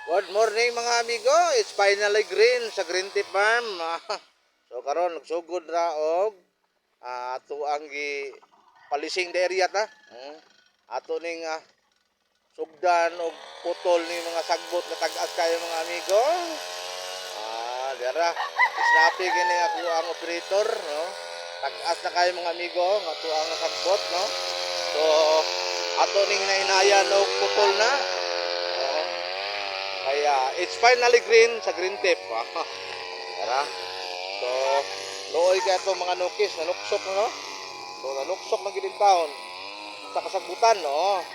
Good morning mga amigo. It's finally green sa Green Tea Farm. So karon nagsugod ra og ato ang gi palising the area ta. Ato ning sugdan og putol ni mga sagbot na tag-as kayo mga amigo. Dira snappy kini ako ang operator, no. Tag-as na kayo mga amigo nga ato ang sagbot, no. So ato ning nainayan og putol na. Kaya it's finally green sa green tip. Tara. So, looy ka ito mga nukis, nanuksok no? So, nanuksok na gilin taon. Sa kasabutan, no?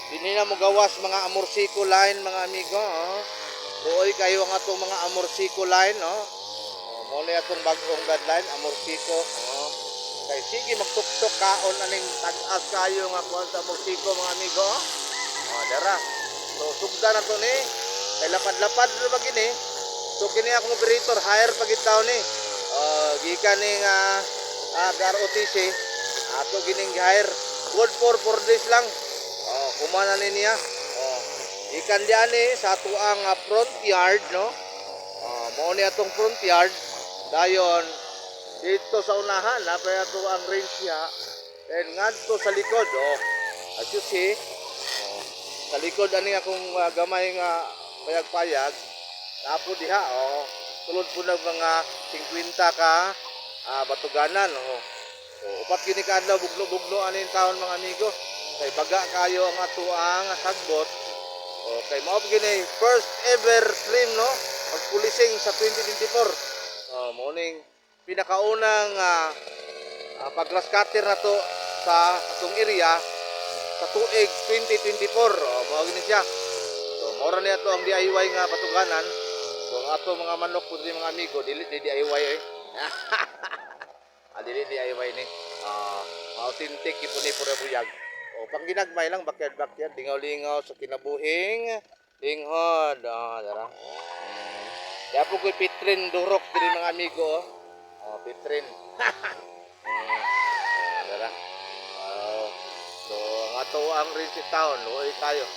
Dini na mo gawas mga amorsiko line, mga amigo, no? Looy kayo ang atong mga amorsiko line, no? Muna itong bagong guideline, amorsiko, no? Kaya sige, magtuksok kaon aning tag-as kayo nga kuhan sa amorsiko, mga amigo. Dara. So, sugda na to ni. Kay lapad-lapad na ba gini? So kini akong operator hire pagit taon ni. Gikan ning ROTC ato gining hire. Good for 4 days lang. Kumana ni niya. Gikan diyan ni sa ato ang front yard, no. Mao ni atong front yard. Dayon dito sa unahan na pa ato ang range niya. And ngadto sa likod, as you see, sa likod ani akong gamay nga payag-payag napo diha sulod po ng mga 50 ka batuganan so upat gini ka adlaw bugno-bugno anin taon mga amigo kay baga kayo ang atuang sagbot kay mao gini first ever stream no pagpulising sa 2024 morning pinakaunang pag-grass cutter na to sa atong area sa tuig 2024 mao gini siya. Mora niya to ang DIY nga patuganan. So ang ato mga manok po di mga amigo, dili di DIY eh. Dili DIY ni. Authentic ipuni pura buyag. Pang ginagmay lang backyard lingaw-lingaw sa kinabuhing linghod. Dara. Kaya po ko'y pitrin durok din mga amigo. Pitrin. Dara. So ang ato ang rin si town, luoy tayo.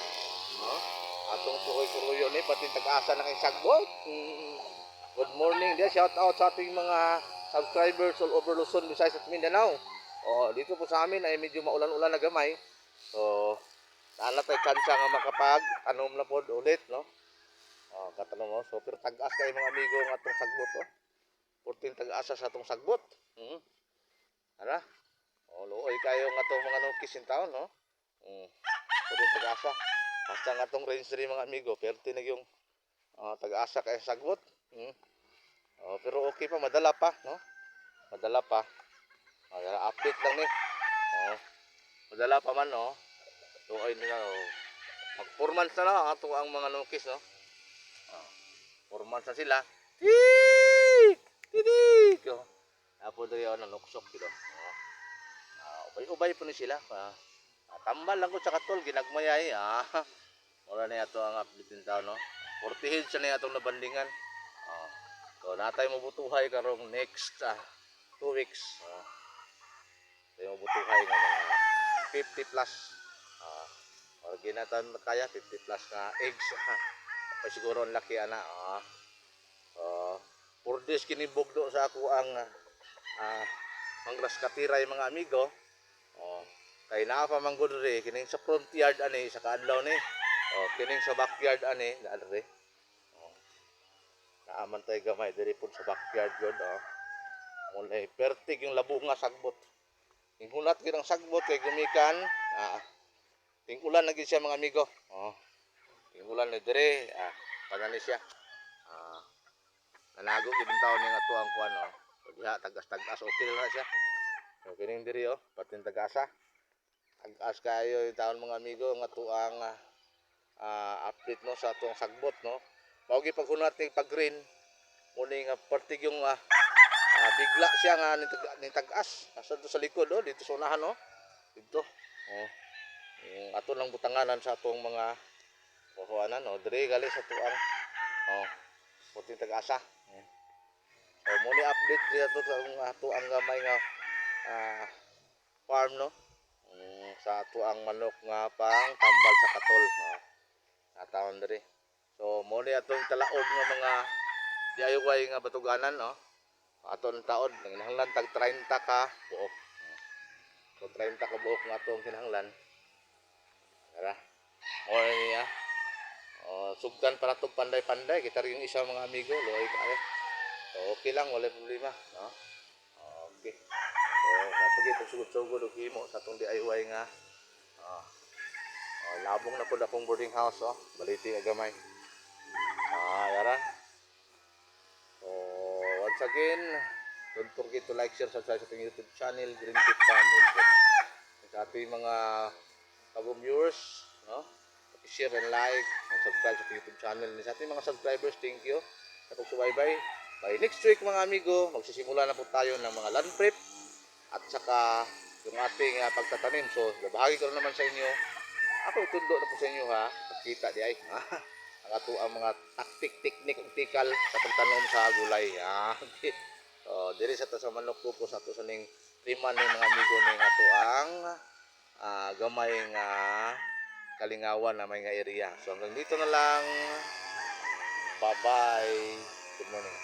Atong suroy-suroyo ni pati tag-asa na kay sagbot. Good morning dia, shout out sa ating mga subscribers all over Luzon, Visayas at Mindanao. Dito po sa amin ay medyo maulan-ulan na gamay. So, sana tayo kansa nga makapag-tanom na po ulit, no? Katanom mo. So, pero tag-as kayo mga amigo ng atong sagbot, Purting tag-asa sa atong sagbot. Ara? Luoy kayo ng atong mga nukis in town, no? Purting tag-asa. Basta nga itong range rin mga amigo, perte na yung tag-asa kaya sagbot. Pero okay pa, madala pa, no? Madala pa. Update lang ni. Madala pa man, no? So, ayun na, mag 4 months na lang ato ang mga nukis, no? 4 months na sila. Tiik! Tiik! Apo doon yun, nanuksok dito. Ubay-ubay po ni sila. Tambal lang ko sa katol, ginagmayay. Wala na ito ang update ng tao, no? 40 heads na itong nabandingan. So, natay mabutuhay karong next 2 weeks. Natay mabutuhay ng mga 50 plus. Or ginatan kaya 50 plus na eggs. Kapag siguro ang laki, ana. 4 days kinibugdo sa ako ang mangras katiray mga amigo. Kay naa pa man gud ri kining sa front yard ani sa kaadlaw ni. Kining sa backyard ani dali. Naaman tay gamay diri pud sa backyard gud Mulay pertig yung labo nga sagbot. Ing hulat gid ang sagbot kay gumikan ting ulan lagi siya mga amigo. Ting ulan ni diri padani siya. Nanago gid ang taon ning ato ang kuan So diha tagas-tagas okay na siya. So kining diri patin tagasa. Tag-as kayo yung taon mga amigo nga tuang update no sa tuang sagbot no. Mao gi paghunat ni pag-green muni nga partig yung bigla siya nga ning tag-as asa sa likod dito sa unahan dito. Yung ato lang butanganan sa atong mga kuhanan diri gali sa tuang puting tag-asa. So muni update dito sa ato ang gamay nga farm no. Sa ato ang manok nga pang tambal sa katol. Natawon diri. So mo ni atong talaog nga mga DIY nga batuganan no. Aton taod nanginahanglan tag 30 ka buok. So 30 ka buok nga atong kinahanglan. Tara. Mo niya. Sugdan para to panday-panday kita rin yung isang mga amigo loy kaya. So okay lang wala problema no. Okay. So kapag pagsugod-sugod og himo sa atong DIY nga labong na pud akong boarding house baliti nga gamay. Yara. So once again, don't forget to like, share, subscribe sa ating YouTube channel, Green Tip Farm Input. Sa ating mga bagong viewers, no? Share and like and subscribe sa ating YouTube channel. Sa ating mga subscribers, thank you. Sa pagsubaybay. By next week mga amigo, magsisimula na po tayo ng mga land prep at saka yung ating pagtatanim. So, babahagi ko naman sa inyo. Ako itundo na po sa inyo ha. Pagkita di ay. Ang ato ang mga taktik, teknik, tikal sa pagtanom sa gulay. Okay. So, diri sa ta sa manok ko sa ato sa ning triman ng mga amigo ning ato ang gamay nga kalingawan na may nga area. So, hanggang dito na lang. Bye-bye. Good morning.